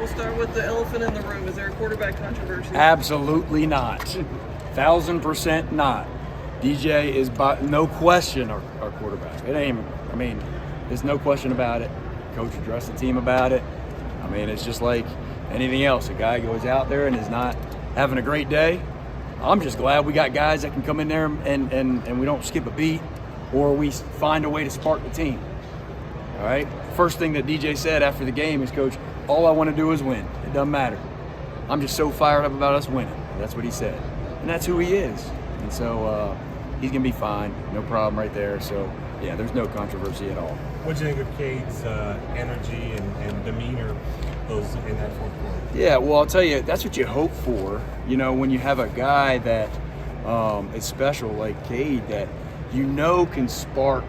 We'll start with the elephant in the room. Is there a quarterback controversy? Absolutely not. 1,000% not. DJ is by no question our quarterback. It ain't even, I mean, there's no question about it. Coach addressed the team about it. I mean, it's just like anything else. A guy goes out there and is not having a great day. I'm just glad we got guys that can come in there and we don't skip a beat, or we find a way to spark the team. All right? First thing that DJ said after the game is, Coach, all I want to do is win. It doesn't matter. I'm just so fired up about us winning. That's what he said. And that's who he is. And so he's going to be fine. No problem right there. So, yeah, there's no controversy at all. What do you think of Cade's energy and demeanor those in that fourth quarter? Yeah, well, I'll tell you, that's what you hope for. You know, when you have a guy that is special like Cade, that you know can spark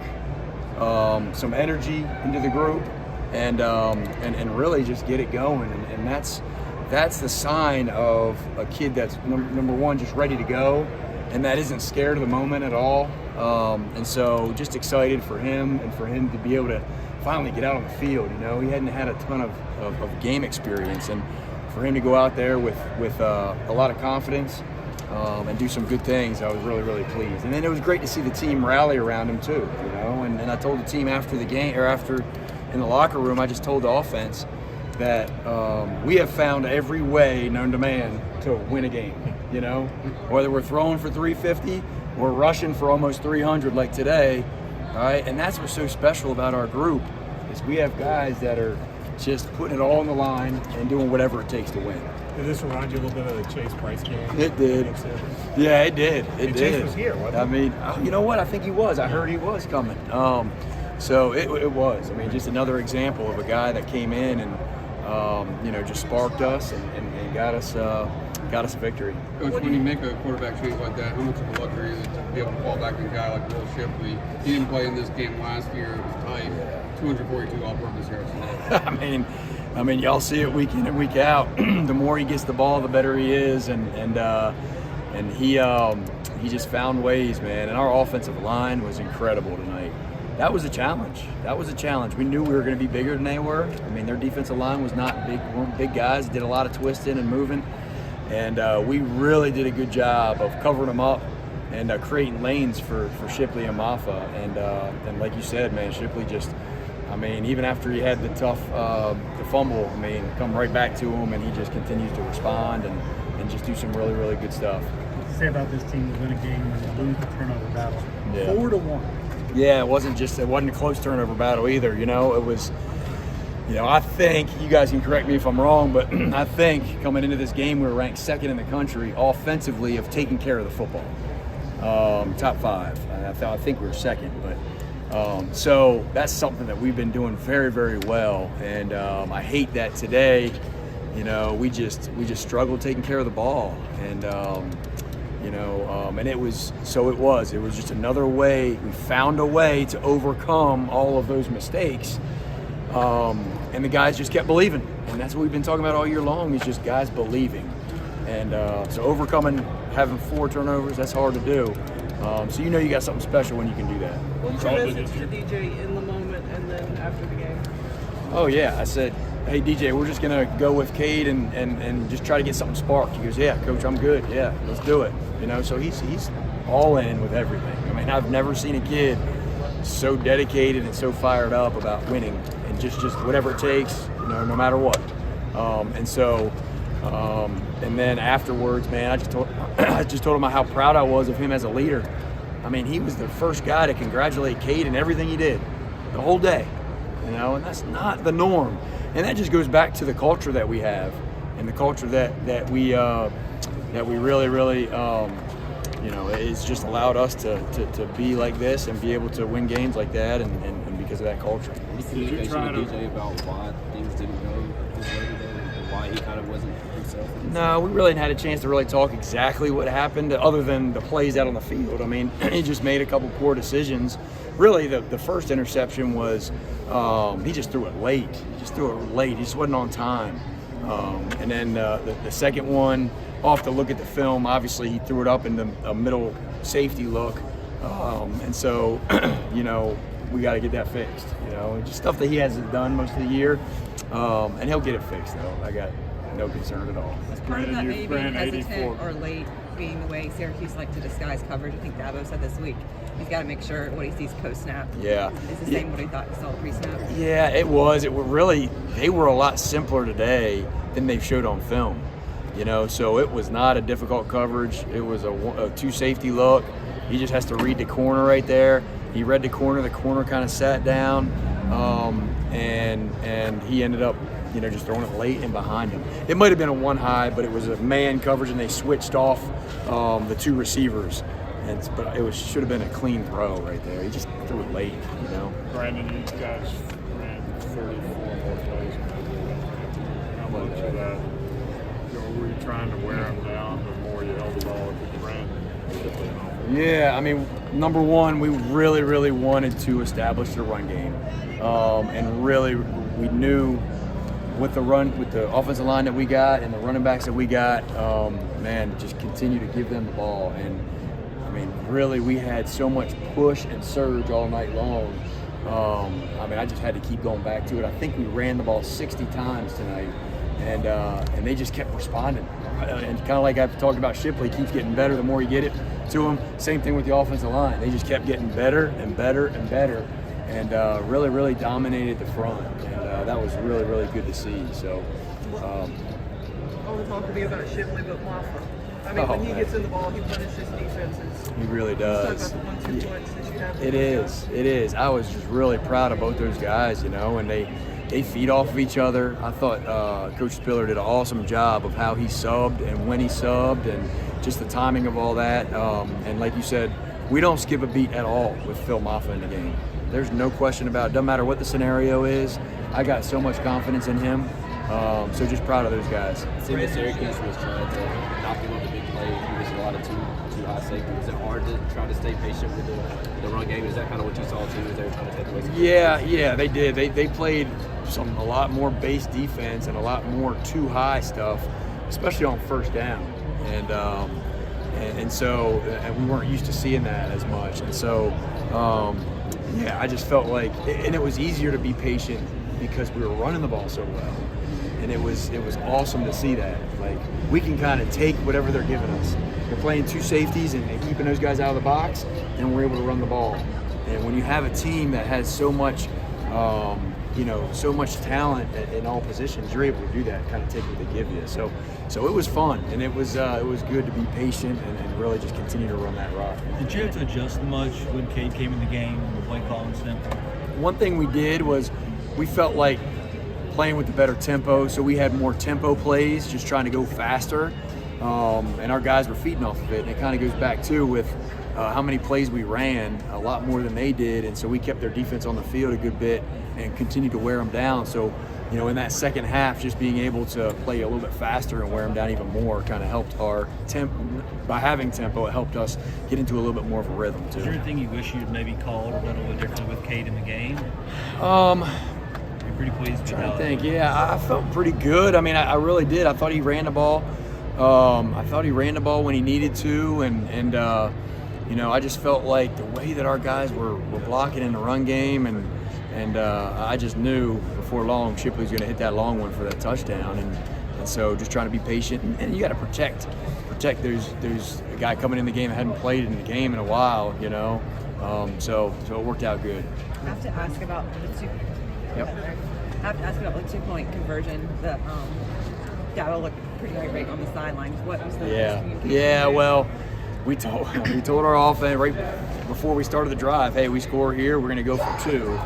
some energy into the group and really just get it going. And that's the sign of a kid that's number one, just ready to go, and that isn't scared of the moment at all. And so just excited for him and for him to be able to finally get out on the field. You know, he hadn't had a ton of game experience, and for him to go out there with a lot of confidence and do some good things, I was really, really pleased. And then it was great to see the team rally around him too, you know. And I told the team after the game, or after in the locker room, I just told the offense that we have found every way known to man to win a game, you know. Whether we're throwing for 350, we're rushing for almost 300 like today, all right? And that's what's so special about our group, is we have guys that are just putting it all on the line and doing whatever it takes to win. Did this remind you a little bit of the Chase Price game? It did. Yeah, it did. It did. Chase was here, wasn't he? I mean, you know what? I think he was. I heard he was coming. So it was. I mean, just another example of a guy that came in and, you know, just sparked us and got us a victory. Coach, when you make a quarterback change like that, how much of a luxury is it to be able to fall back on a guy like Will Shipley? He didn't play in this game last year. It was tight. 242 all-purpose yards. I mean, y'all see it week in and week out. The more he gets the ball, the better he is, and he just found ways, man. And our offensive line was incredible tonight. That was a challenge. We knew we were going to be bigger than they were. I mean, their defensive line was not big, weren't big guys. Did a lot of twisting and moving, and we really did a good job of covering them up and creating lanes for Shipley and Maffa. And like you said, man, Shipley just, I mean, even after he had the tough the fumble, I mean, come right back to him, and he just continues to respond and just do some really, really good stuff. Say about this team to win a game and lose the turnover battle. Yeah. 4-1. Yeah, it wasn't a close turnover battle either. You know, it was, you know, I think, you guys can correct me if I'm wrong, but I think coming into this game we were ranked second in the country offensively of taking care of the football. Top five. I think we were second, but so that's something that we've been doing very, very well. And I hate that today, you know, we just struggled taking care of the ball. And you know, and it was just another way. We found a way to overcome all of those mistakes, and the guys just kept believing, and that's what we've been talking about all year long, is just guys believing. And so overcoming having 4 turnovers, that's hard to do. So you know you got something special when you can do that. What's your message to DJ in the moment and then after the game? Oh yeah, I said, hey DJ, we're just gonna go with Cade and just try to get something sparked. He goes, yeah, Coach, I'm good. Yeah, let's do it. You know, so he's all in with everything. I mean, I've never seen a kid so dedicated and so fired up about winning, and just whatever it takes, you know, no matter what. And then afterwards, man, I just told him how proud I was of him as a leader. I mean, he was the first guy to congratulate Cade and everything he did the whole day. You know, and that's not the norm. And that just goes back to the culture that we have, and the culture that we really, really, you know, it's just allowed us to be like this and be able to win games like that, and because of that culture. Any communication with DJ about why things didn't go his way today, and why he kind of wasn't himself? No, we really hadn't had a chance to really talk exactly what happened, other than the plays out on the field. I mean, he just made a couple poor decisions. Really, the first interception was he just threw it late. He just wasn't on time. And then the second one, off to look at the film, obviously he threw it up in the middle safety look. And so, you know, we got to get that fixed. You know, just stuff that he hasn't done most of the year. And he'll get it fixed, though. I got no concern at all. Was part of that Brandon, maybe you being ran hesitant 84. or late being the way Syracuse like to disguise coverage? I think Dabo said this week he's got to make sure what he sees post-snap Yeah. is the same what he thought he saw pre-snap. Yeah, it was. It were really, they were a lot simpler today than they've showed on film. So it was not a difficult coverage. It was a two safety look. He just has to read the corner right there. He read the corner kind of sat down, and he ended up, just throwing it late and behind him. It might have been a one high, but it was a man coverage, and they switched off the two receivers. But it should have been a clean throw right there. He just threw it late, Brandon, you guys ran 34 more plays. How much of that were you trying to wear them down the more you held the ball if you ran? Yeah, I mean, number one, we really, really wanted to establish the run game. And really, we knew with the offensive line that we got and the running backs that we got, just continue to give them the ball. And I mean, really, we had so much push and surge all night long. I just had to keep going back to it. I think we ran the ball 60 times tonight, and they just kept responding. And kind of like I've talked about, Shipley keeps getting better the more you get it to him. Same thing with the offensive line. They just kept getting better and better and better, and really, really dominated the front. And that was really, really good to see. So. All the talk to me about Shipley, but Maffa. I mean, when he gets in the ball, he punishes defenses. He really does. Talk about the 1-2 punch that you have. It is. I was just really proud of both those guys, and they feed off of each other. I thought Coach Spiller did an awesome job of how he subbed and when he subbed and just the timing of all that. And like you said, we don't skip a beat at all with Phil Maffa in the game. There's no question about it. Doesn't matter what the scenario is. I got so much confidence in him. So just proud of those guys. It seemed that Syracuse was trying to knock him on the big play. He was a lot of too high safety. Was it hard to try to stay patient with the run game? Is that kind of what you saw too? As they were trying to take away some Yeah, they did. They played a lot more base defense and a lot more too high stuff, especially on first down. And so we weren't used to seeing that as much. And so I just felt like, and it was easier to be patient because we were running the ball so well. And it was awesome to see that. Like, we can kind of take whatever they're giving us. They're playing two safeties and keeping those guys out of the box, and we're able to run the ball. And when you have a team that has so much, so much talent in all positions, you're able to do that, kind of take what they give you. So it was fun, and it was good to be patient and really just continue to run that rock. Did you have to adjust much when Cade came in the game and the play calling standpoint? One thing we did was we felt like playing with the better tempo, so we had more tempo plays, just trying to go faster, and our guys were feeding off of it. And it kind of goes back too with how many plays we ran, a lot more than they did, and so we kept their defense on the field a good bit and continued to wear them down. So in that second half, just being able to play a little bit faster and wear them down even more kind of helped our tempo. By having tempo, it helped us get into a little bit more of a rhythm too. Is there anything you wish you'd maybe called or done a little differently with Cade in the game? You're pretty pleased with I how think, I felt pretty good. I mean, I really did. I thought he ran the ball. I thought he ran the ball when he needed to, and I just felt like the way that our guys were blocking in the run game, and I just knew before long Shipley was going to hit that long one for that touchdown, and so just trying to be patient, and you got to protect. There's a guy coming in the game that hadn't played in the game in a while, so it worked out good. I have to ask about the two. Yep. I have to ask about the 2-point conversion. The Dabo looked pretty irate on the sidelines. What was the miscommunication there? Well, we told our offense right before we started the drive, hey, we score here, we're going to go for 2.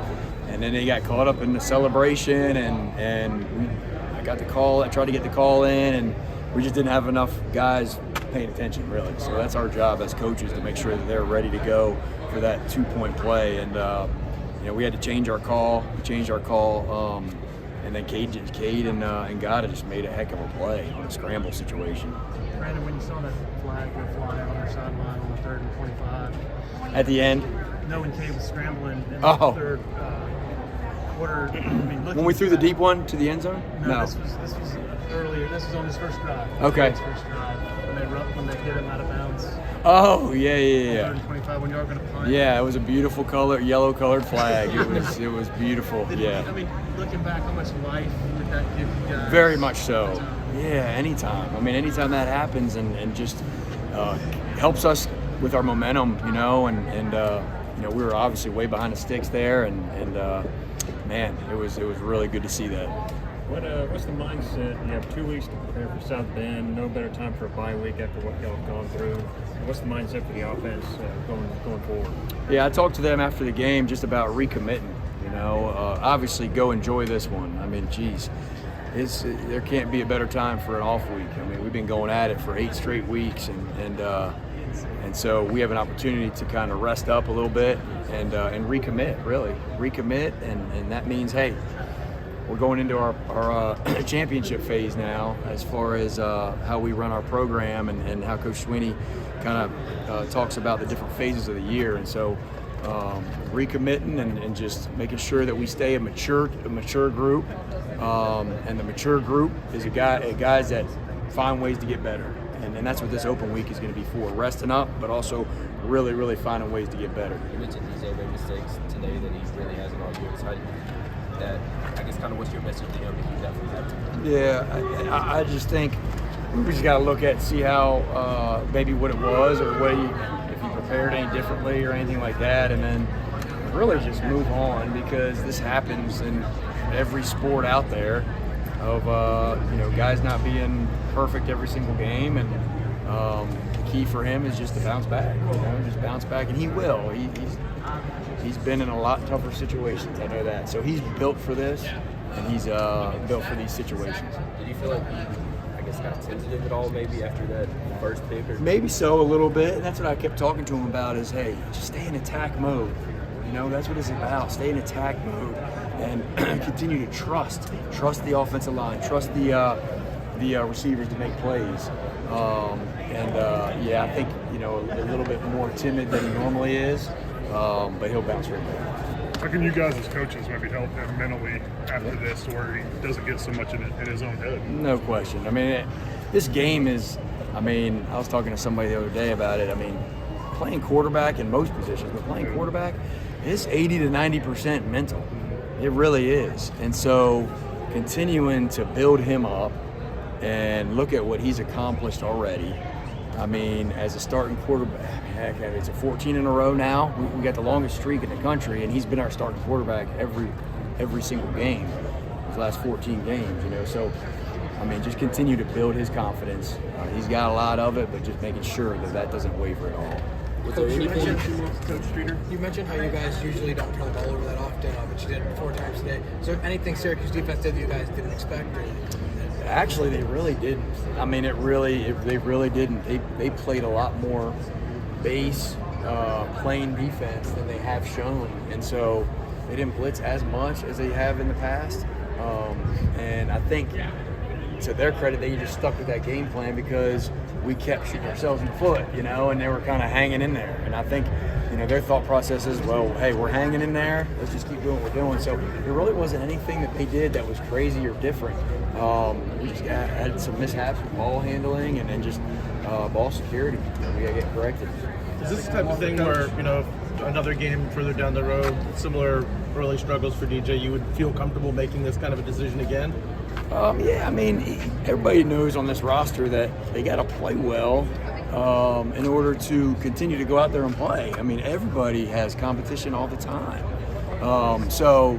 And then they got caught up in the celebration, and I got the call. I tried to get the call in, and we just didn't have enough guys paying attention, really. So that's our job as coaches, to make sure that they're ready to go for that 2-point play. And we had to change our call. We changed our call, and then Cade and Gada just made a heck of a play on a scramble situation. Brandon, when you saw that flag go fly on the sideline on the 3rd and 25, At the end, knowing Cade was scrambling in Oh. the third quarter. I mean, When we threw the deep one to the end zone? No, this was earlier. This was on his first drive. Okay. His first drive when they hit him out of bounds. Oh, yeah. 125 when you are going to punt. Yeah, it was a beautiful yellow colored flag. It was beautiful. Yeah. I mean, looking back, how much life did that give you guys? Very much so. Yeah, anytime. I mean, anytime that happens and just helps us with our momentum, you know, and we were obviously way behind the sticks there, and man, it was really good to see that. What's the mindset? You have 2 weeks to prepare for South Bend. No better time for a bye week after what y'all have gone through. What's the mindset for the offense going forward? Yeah, I talked to them after the game just about recommitting. You know, obviously go enjoy this one. I mean, geez, there can't be a better time for an off week. I mean, we've been going at it for 8 straight weeks, and so we have an opportunity to kind of rest up a little bit and recommit, really recommit, and that means, hey, we're going into our championship phase now as far as how we run our program and how Coach Sweeney kind of talks about the different phases of the year. And so recommitting and just making sure that we stay a mature group. And the mature group is guys that find ways to get better. And that's what this open week is going to be for, resting up, but also really, really finding ways to get better. You mentioned DJ made mistakes today that he really hasn't all year. How do you that? I guess kind of what's your message to him to keep that from happening? Yeah, I just think we just got to look at see how maybe what it was or if he prepared any differently or anything like that, and then really just move on, because this happens in every sport out there of guys not being perfect every single game, and the key for him is just to bounce back. Just bounce back, and he will. He's been in a lot tougher situations. I know that. So he's built for this, and he's built for these situations. Did you feel like he, got tentative at all maybe after that first pick? Or? Maybe so, a little bit. And that's what I kept talking to him about is, hey, just stay in attack mode. That's what it's about. Stay in attack mode and continue to trust the offensive line, trust the receivers to make plays. I think a little bit more timid than he normally is, but he'll bounce right back. How can you guys as coaches maybe help him mentally after this, where he doesn't get so much in his own head? No question. I mean, this game is. I was talking to somebody the other day about it. I mean, playing quarterback in most positions, but playing quarterback is 80 to 90% mental. It really is. And so continuing to build him up and look at what he's accomplished already. I mean, as a starting quarterback, heck, it's a 14 in a row now. We got the longest streak in the country, and he's been our starting quarterback every single game, his last 14 games, So, I mean, just continue to build his confidence. He's got a lot of it, but just making sure that doesn't waver at all. Coach, you mentioned how you guys usually don't turn the ball over that often, but you did it 4 times today. Is there anything Syracuse defense did that you guys didn't expect? Actually, they really didn't. I mean, they really didn't. They played a lot more base, plain defense than they have shown, and so they didn't blitz as much as they have in the past. And I think, to their credit, they just stuck with that game plan because we kept shooting ourselves in the foot, and they were kind of hanging in there. And I think, their thought process is, well, hey, we're hanging in there. Let's just keep doing what we're doing. So there really wasn't anything that they did that was crazy or different. We just had some mishaps with ball handling and then just ball security. We got to get corrected. Is this the type of thing where, another game further down the road, similar early struggles for DJ, you would feel comfortable making this kind of a decision again? Yeah, I mean, everybody knows on this roster that they got to play well in order to continue to go out there and play. I mean, everybody has competition all the time. So,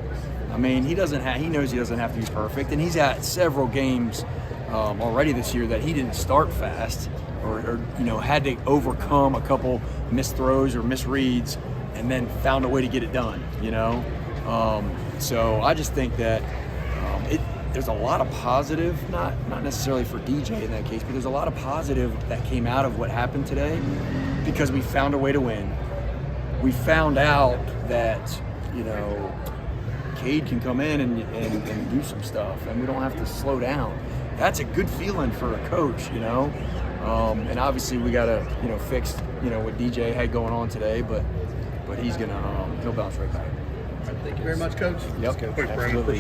I mean, he knows he doesn't have to be perfect, and he's had several games already this year that he didn't start fast or had to overcome a couple missed throws or misreads and then found a way to get it done, So I just think that there's a lot of positive, not necessarily for DJ in that case, but there's a lot of positive that came out of what happened today because we found a way to win. We found out that, Cade can come in and do some stuff, and we don't have to slow down. That's a good feeling for a coach, And obviously we got to, fix, what DJ had going on today, but he's he'll bounce right back. Thank you very much, Coach. Yep, absolutely.